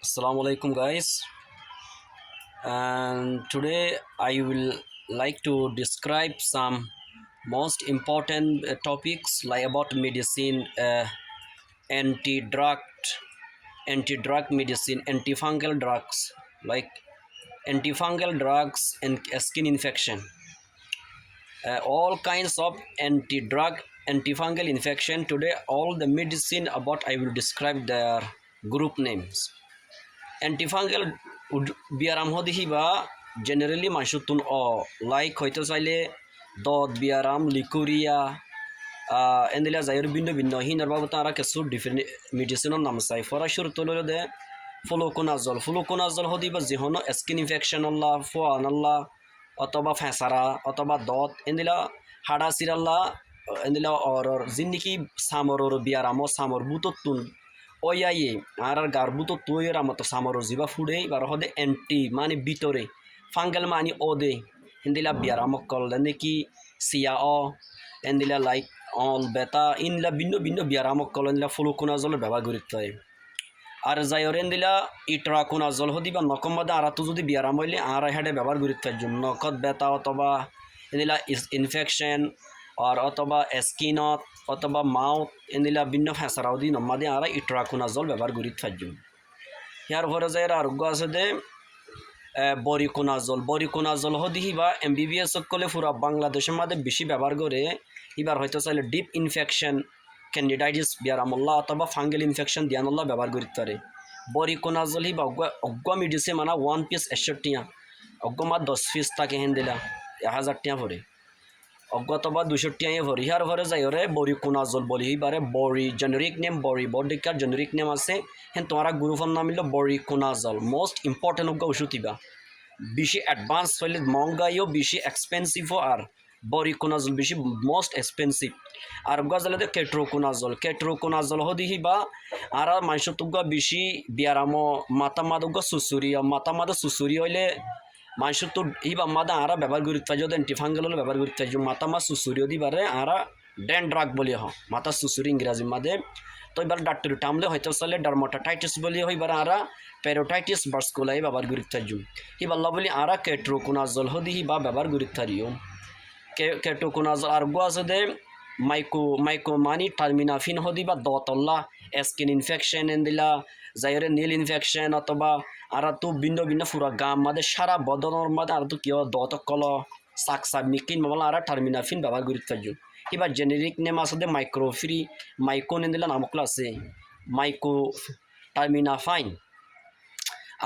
Assalamu alaikum guys, and today I will like to describe some most important topics like about medicine, anti-drug anti-drug medicine, antifungal drugs like antifungal drugs and skin infection, all kinds of anti-drug antifungal infection. Today all the medicine about I will describe their group names. Antifungal biaram hodihiba generally mansutun o like hoito chaile dot biaram likuria endila jair binno binno hinar babu tara kesu different medicine nam sai fora shuru tolo de fluconazole hodiba jihono skin infection allah foan allah অথবা ফেঁসারা অথবা দত এন্দিলা হাড়া সিরাল্লা এন্দিলা or জিন্নিকি সামর বিয়ারামো সামর বুততুন ওয়াইয়ে আর গারবুতো তুইয়ের আমতো সামর জিবা ফুডে বার হদে anti মানে ভিতরে fungal মানে ওদে এন্দিলা বিয়ারামো call নেকি সিয়া অ এন্দিলা লাইক অল বেতা ইনলা ভিন্ন ভিন্ন বিয়ারামো কল এন্দিলা ফ্লুকোনাজলের ব্যবহার করিতে হয় আর যাইরেন দিলা ইট্রাকোনাজল হদিবা নকমবাদে আরাতো যদি বিয়ারাম হইলে আর হেডে ব্যবহার করিতে হয় নকত বেতা অথবা এদিলা ইনফেকশন আর অথবা স্কিনত অথবা মাউথ এদিলা ভিন্ন ফেঁসারাও দি নমাদে আর ইট্রাকোনাজল ব্যবহার করিতে হয় ইয়ার পরে যাই আরোগ্য আছে দে বরিকোনাজল হদিবা MBBS সকলে পুরা বাংলাদেশের মধ্যে বেশি ব্যবহার করে এবার হয়তো চাইলে ডিপ ইনফেকশন ক্যান্ডিডাইটিস বিয়ারামুল্লাহ অথবা ফাঙ্গেল ইনফেকশন দিয়ানুল্লাহ ব্যবহার করতে পারে বরিকোনাজল হিবা অজ্ঞ মেডিসিন মানা 1 পিস 61 টিয়া অজ্ঞ মা 10 পিস তাকে হেন দিলা 1000 টিয়া ভরে অজ্ঞ অথবা 200 টিয়া ভরে ইয়ার ভরে যাই ওরে বরিকোনাজল বলি হিবারে বরি জেনেরিক নেম বরি বডিকার জেনেরিক নেম আছে হেন তোমারা গ্রুপের নাম হলো বরিকোনাজল মোস্ট ইম্পর্টেন্ট অজ্ঞ ওষুধ হিবা বেশি অ্যাডভান্স হইলে মহঙ্গাইও বেশি এক্সপেন্সিভও আর বরিকোনাজল বেশি মোস্ট এক্সপেন্সিভ আর গজালে কেট্রোকোনাজল হদিহিবা আর মানুষ তুগা বেশি বিয়ারামো মাথা মাদুগ সুসুরি হইলে মানুষ তো হিবা মাদা আর ব্যবহার করতে পাই যদি অ্যান্টিফাঙ্গাল হলে ব্যবহার করতে পাই মাথা মা সুসুরি দিবারে আর ড্যান্ড্রাগ বলি মাথা সুসুরি ইংরাজি মাদে তো এবার ডাক্তার টামলে হয়তো চলে ডার্মাটাইটিস বলি হইবার আর প্যারোটাইটিস বার্সকুলাই ব্যবহার করতে পাই হিবাল্লা বলি আর কেট্রোকোনাজল হদিহিবা ব্যবহার করতে পারিও কেটোকোনাজল আর গো আছে দে মাইকো মানি টার্মিনাফিন হদিবা দতল্লা স্কিন ইনফেকশন এন্দিলা যাইরে নীল ইনফেকশন অথবা আর তো ভিন্ন ভিন্ন পুরা গাম মাদে সারা বদনের মাদে আর তো কিয় দতকল সাকসাব মিকিন মামলা আর টার্মিনাফিন ব্যবহার করতে পারছো এবার জেনেরিক নেম আছে দে মাইক্রোফ্রি মাইকোন এন্দিলা নামকলা আছে মাইকো টার্মিনাফাইন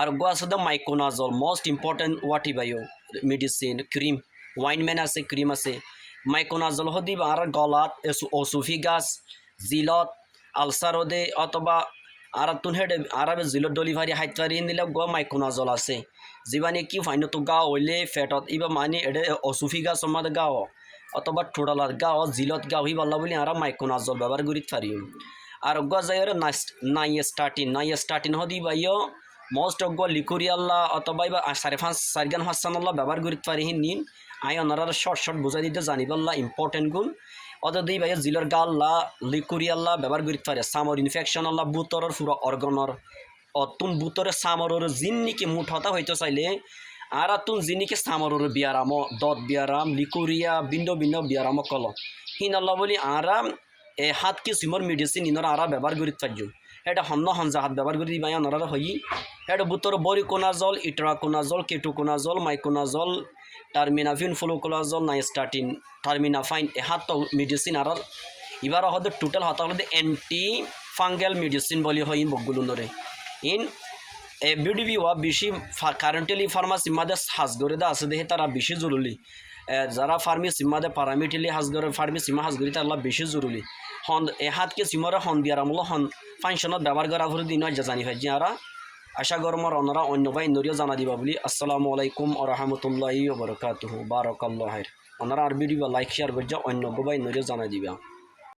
আর গো আছে দে মাইকোনাজল মোস্ট ইম্পর্টেন্ট ওয়াটিবাইও মেডিসিন ক্রিম ওয়াইনম্যান আছে ক্রিম আছে মাইকোনাজল হদিবা আর গলাত ওসুফিগাস জিলত আলসারদে অথবা আর তুন হেডে আর জিলত ডেলিভারি হাইতারি দিলে গ মাইকোনাজল আছে যিবানি কি ফাইন তো গা হইলে ফেটত ইবা মানে এডে ওসুফিগাস মাদে গাও অথবা টোটালার গাও জিলত গাও হি বল্লা বলি আর মাইকোনাজল ব্যবহার করি পারি আর গ যাইরে নাইস্টাটিন হদিবা ইয় মোস্ট অজ্ঞ লিকুরিয়াল্লা অথবা ইবা 5.5 হাসানাল্লাহ ব্যবহার করতে পারি নিন আই ওনারা শর্ট বুঝাই দিতে জানিবাল্লা ইম্পর্টেন্ট গুণ অত দিই ভাই জিলর গাল্লা লিকুরিয়াল্লা ব্যবহার করতে পারে সামর ইনফেকশন আল্লাহ বুতরের পুরো অর্গনর অতুন বুতরে সামরের জিন্নিকে মুঠ হতা হইতে চাইলে আর তুন জিনিকে সামরের বিয়ারাম দত বিয়ারাম লিকুরিয়া ভিন্ন ভিন্ন বিয়ারাম কল হিন আল্লাহ বলি আরাম এ হাত কি সিমর মেডিসিন ইনরা আরা ব্যবহার করতে পারছো এটা হনজা হাত ব্যবহার করে দিবাই ওনারা হই এটা বুতর voriconazole itraconazole ketoconazole miconazole terbinafine fluconazole nystatin terbinafine এ হাত মেডিসিন আর এবার হয়তো টোটাল হাত হলে অ্যান্টি ফাঙ্গেল মেডিসিন বলি হয় ইন বকগুলো নরে ইন এ বিডিবি ওয়া বেশি কারেন্টলি ফার্মাসি মাদে হাজগরে দা আছে দেখে তারা বেশি জরুরি যারা ফার্মেসি মাদে প্যারামিটেলি হাজগরে ফার্মেসি মা হাজগরি তারা বেশি জরুরি হন এ হাতকে সিমরে হন বিয়ারামূল হন ফাংশনত ব্যবহার করা ভরে দিন জানি হয় যে আরা আশা গরমর অনরা অন্য ভাই নরিও জানা দিবা বলি আসসালামু আলাইকুম ওয়া রাহমাতুল্লাহি ওয়া বারাকাতুহু বারাকাল্লাহু খাইর অনরা আর ভিডিও লাইক শেয়ার করজা অন্য ভাই নরিও জানা দিবা।